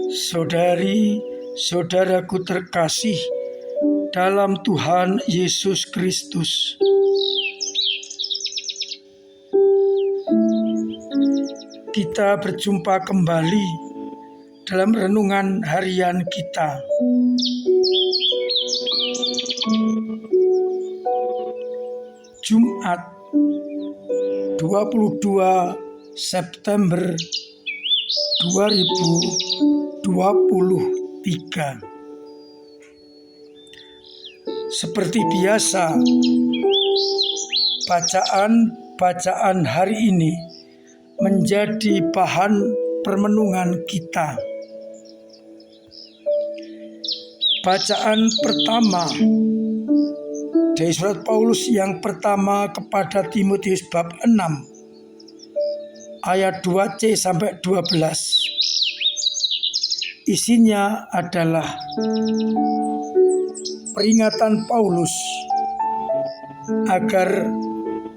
Saudari-saudaraku terkasih dalam Tuhan Yesus Kristus, kita berjumpa kembali dalam renungan harian kita. Jumat 22 September 2023. Seperti biasa, bacaan hari ini menjadi bahan permenungan kita. Bacaan pertama dari surat Paulus yang pertama kepada Timotius bab 6 ayat 2c sampai 12. Isinya adalah peringatan Paulus agar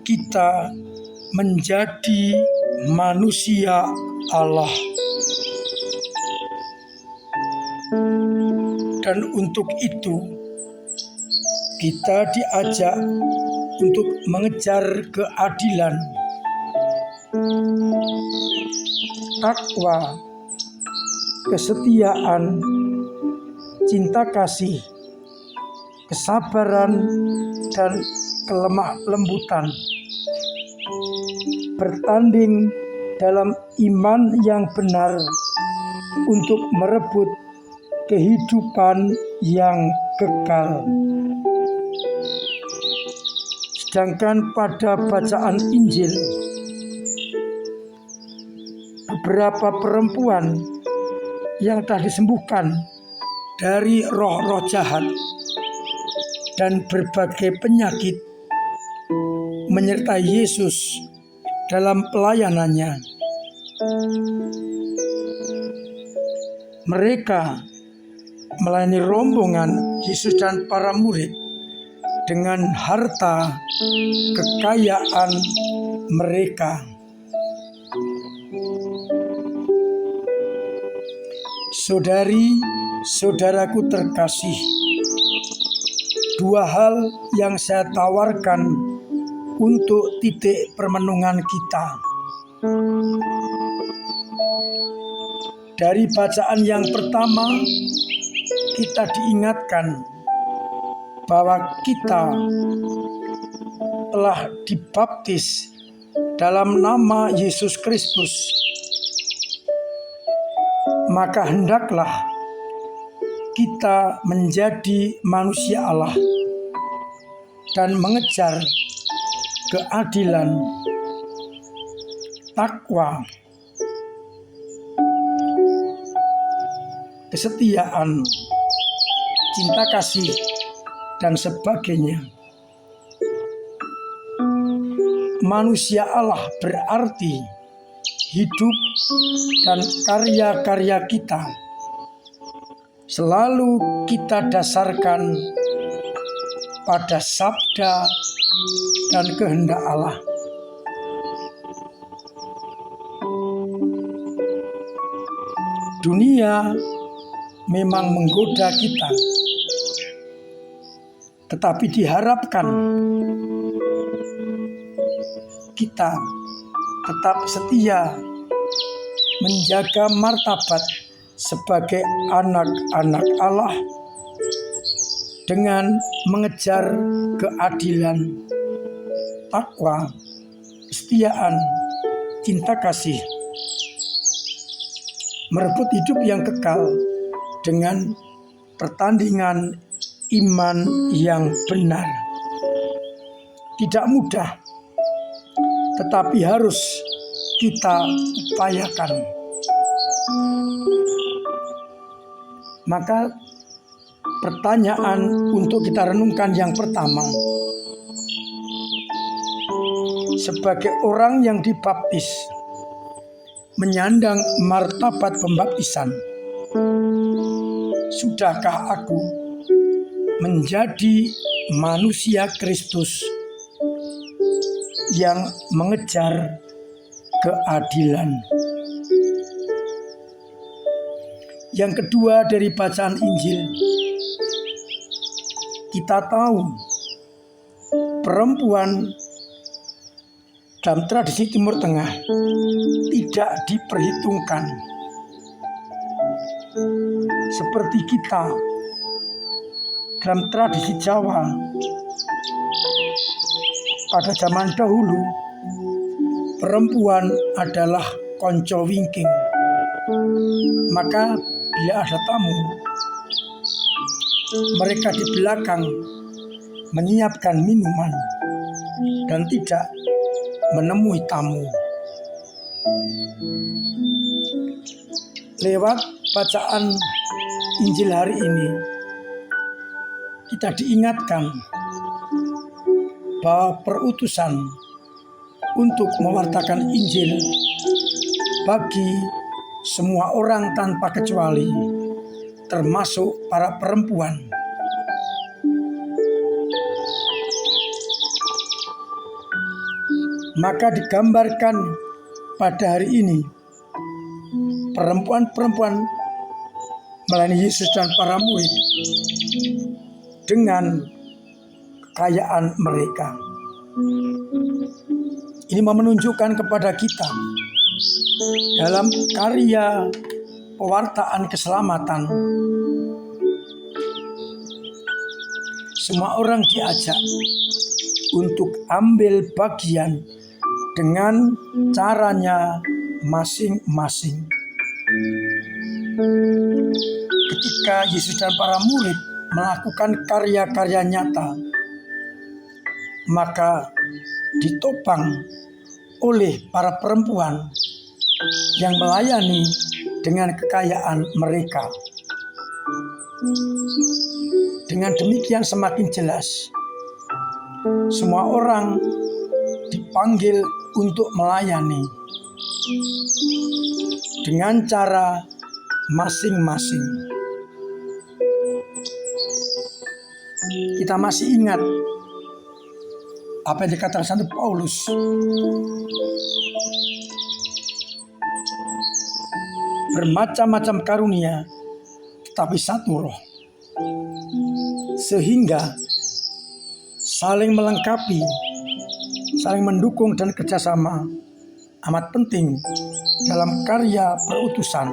kita menjadi manusia Allah. Dan untuk itu kita diajak untuk mengejar keadilan, takwa, kesetiaan, cinta kasih, kesabaran, dan kelemah lembutan. Bertanding dalam iman yang benar untuk merebut kehidupan yang kekal. Sedangkan pada bacaan Injil, beberapa perempuan yang telah disembuhkan dari roh-roh jahat dan berbagai penyakit menyertai Yesus dalam pelayanannya. Mereka melayani rombongan Yesus dan para murid dengan harta kekayaan mereka. Saudari-saudaraku terkasih, dua hal yang saya tawarkan untuk titik permenungan kita. Dari bacaan yang pertama, kita diingatkan bahwa kita telah dibaptis dalam nama Yesus Kristus. Maka hendaklah kita menjadi manusia Allah dan mengejar keadilan, takwa, kesetiaan, cinta kasih, dan sebagainya. Manusia Allah berarti hidup dan karya-karya kita selalu kita dasarkan pada sabda dan kehendak Allah. Dunia memang menggoda kita, tetapi diharapkan kita tetap setia menjaga martabat sebagai anak-anak Allah dengan mengejar keadilan, takwa, kesetiaan, cinta kasih, merebut hidup yang kekal dengan pertandingan iman yang benar. Tidak mudah, tetapi harus kita upayakan. Maka pertanyaan untuk kita renungkan yang pertama, sebagai orang yang dibaptis, menyandang martabat pembaptisan, sudahkah aku menjadi manusia Kristus yang mengejar keadilan. Yang kedua dari bacaan Injil, kita tahu perempuan dalam tradisi Timur Tengah tidak diperhitungkan seperti kita dalam tradisi Jawa. Pada zaman dahulu, perempuan adalah konco wingking. Maka bila ada tamu, mereka di belakang menyiapkan minuman dan tidak menemui tamu. Lewat bacaan Injil hari ini, kita diingatkan bahwa perutusan untuk mewartakan Injil bagi semua orang tanpa kecuali, termasuk para perempuan. Maka digambarkan pada hari ini perempuan-perempuan melayani Yesus dan para murid dengan kekayaan mereka. Ini menunjukkan kepada kita dalam karya pewartaan keselamatan, semua orang diajak untuk ambil bagian dengan caranya masing-masing. Ketika Yesus dan para murid melakukan karya-karya nyata, maka ditopang oleh para perempuan yang melayani dengan kekayaan mereka. Dengan demikian semakin jelas semua orang dipanggil untuk melayani dengan cara masing-masing. Kita masih ingat apa yang dikatakan Santo Paulus, bermacam-macam karunia tetapi satu roh, sehingga saling melengkapi, saling mendukung dan kerjasama amat penting dalam karya perutusan.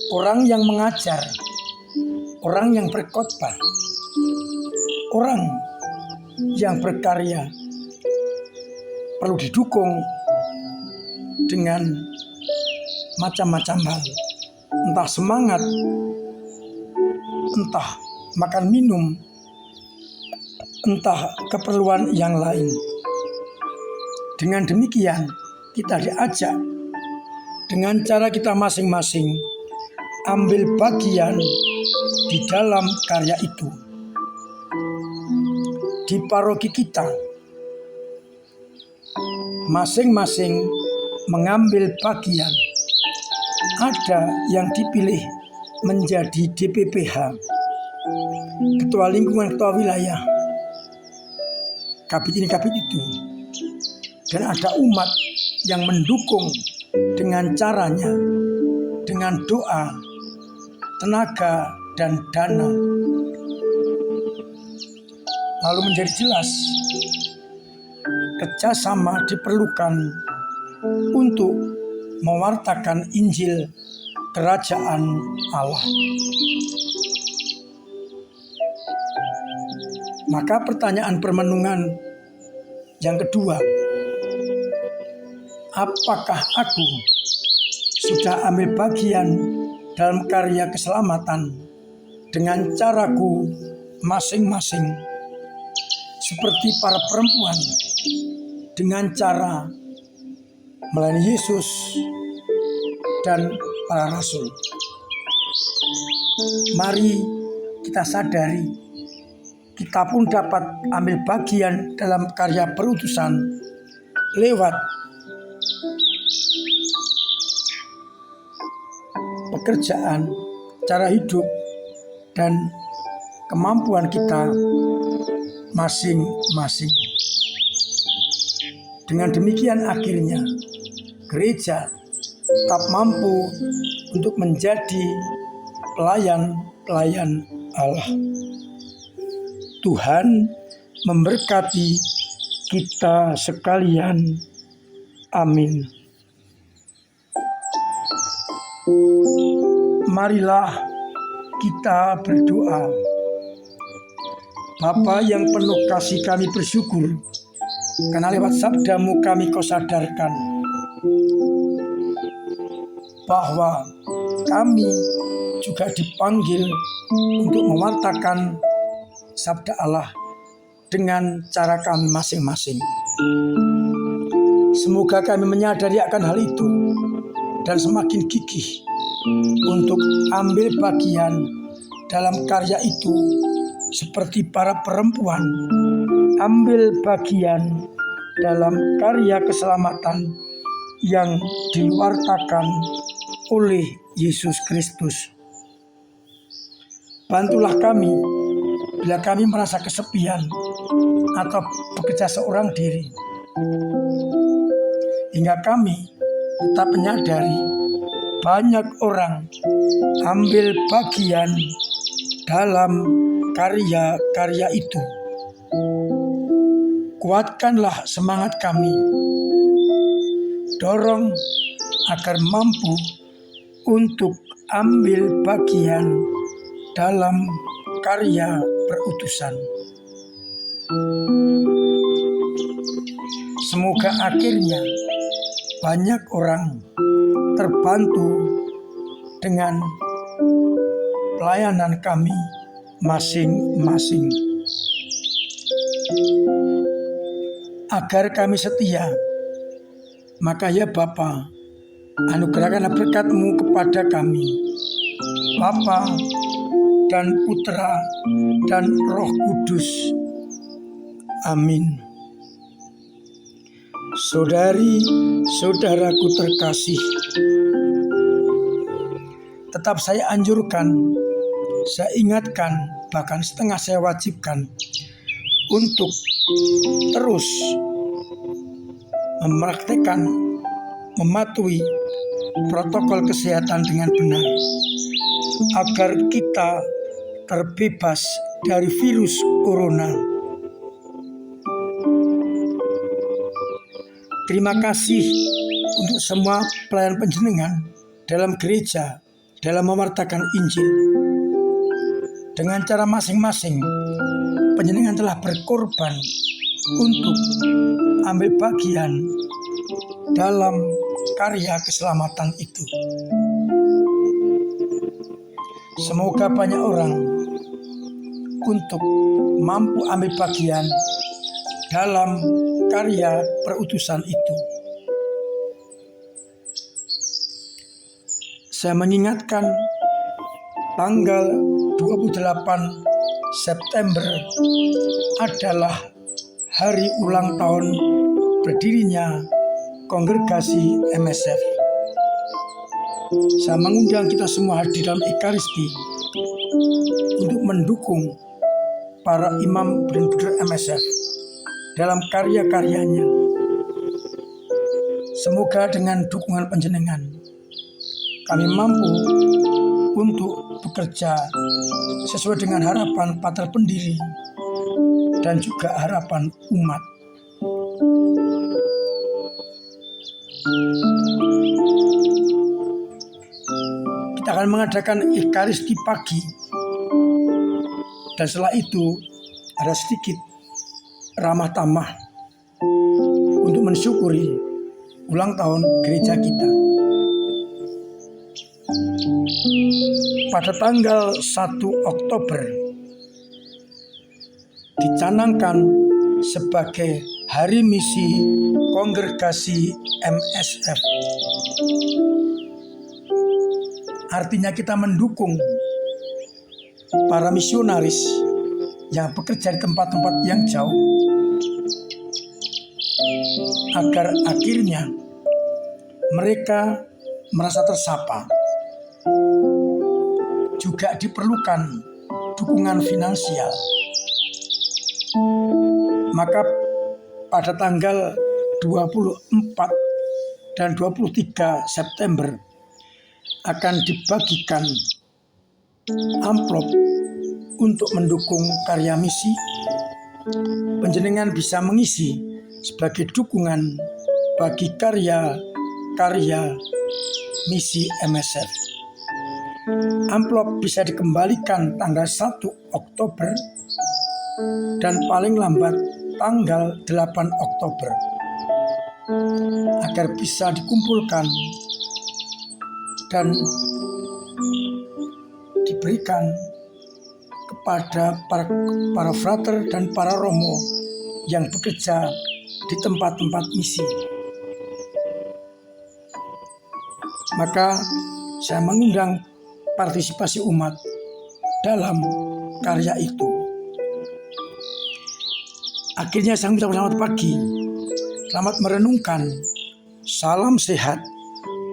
Orang yang mengajar, orang yang berkhotbah, orang yang berkarya perlu didukung dengan macam-macam hal, entah semangat, entah makan minum, entah keperluan yang lain. Dengan demikian kita diajak dengan cara kita masing-masing ambil bagian di dalam karya itu. Di paroki kita masing-masing mengambil bagian. Ada yang dipilih menjadi DPPH, ketua lingkungan, ketua wilayah, kabit ini kabit itu, dan ada umat yang mendukung dengan caranya, dengan doa, tenaga, dan dana. Lalu menjadi jelas kerjasama diperlukan untuk mewartakan Injil Kerajaan Allah. Maka pertanyaan permenungan yang kedua, apakah aku sudah ambil bagian dalam karya keselamatan dengan caraku masing-masing, seperti para perempuan dengan cara melayani Yesus dan para rasul? Mari kita sadari, kita pun dapat ambil bagian dalam karya perutusan lewat pekerjaan, cara hidup, dan kemampuan kita masing-masing. Dengan demikian akhirnya gereja tetap mampu untuk menjadi pelayan-pelayan Allah. Tuhan memberkati kita sekalian. Amin. Marilah kita berdoa. Bapa yang penuh kasih, kami bersyukur karena lewat sabdamu kami kau sadarkan bahwa kami juga dipanggil untuk mewartakan sabda Allah dengan cara kami masing-masing. Semoga kami menyadari akan hal itu dan semakin gigih untuk ambil bagian dalam karya itu, seperti para perempuan ambil bagian dalam karya keselamatan yang diwartakan oleh Yesus Kristus. Bantulah kami bila kami merasa kesepian atau bekerja seorang diri, hingga kami tetap menyadari banyak orang ambil bagian dalam karya-karya itu. Kuatkanlah semangat kami, dorong agar mampu untuk ambil bagian dalam karya perutusan. Semoga akhirnya banyak orang terbantu dengan pelayanan kami masing-masing. Agar kami setia, maka ya Bapa, anugerahkanlah berkat-Mu kepada kami, Bapa dan Putra dan Roh Kudus. Amin. Saudari-saudaraku terkasih, tetap saya anjurkan, saya ingatkan, bahkan setengah saya wajibkan untuk terus mempraktikkan, mematuhi protokol kesehatan dengan benar, agar kita terbebas dari virus corona. Terima kasih untuk semua pelayan panjenengan dalam gereja, dalam mewartakan Injil. Dengan cara masing-masing, panjenengan telah berkorban untuk ambil bagian dalam karya keselamatan itu. Semoga banyak orang untuk mampu ambil bagian dalam karya perutusan itu. Saya mengingatkan tanggal 28 September adalah hari ulang tahun berdirinya kongregasi MSF. Saya mengundang kita semua hadir dalam Ekaristi untuk mendukung para imam dan brother MSF dalam karya-karyanya. Semoga dengan dukungan panjenengan kami mampu untuk bekerja sesuai dengan harapan pater pendiri dan juga harapan umat. Kita akan mengadakan Ekaristi pagi, dan setelah itu ada sedikit ramah tamah untuk mensyukuri ulang tahun gereja kita. Pada tanggal 1 Oktober dicanangkan sebagai Hari Misi Kongregasi MSF. Artinya kita mendukung para misionaris yang bekerja di tempat-tempat yang jauh, agar akhirnya mereka merasa tersapa. Juga diperlukan dukungan finansial. Maka pada tanggal 24 dan 23 September akan dibagikan amplop untuk mendukung karya misi. Panjenengan bisa mengisi sebagai dukungan bagi karya misi MSF. Amplop bisa dikembalikan tanggal 1 Oktober dan paling lambat tanggal 8 Oktober agar bisa dikumpulkan dan diberikan kepada para frater dan para romo yang bekerja di tempat-tempat misi. Maka saya mengundang partisipasi umat dalam karya itu. Akhirnya saya mengucapkan selamat pagi, selamat merenungkan, salam sehat,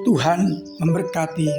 Tuhan memberkati.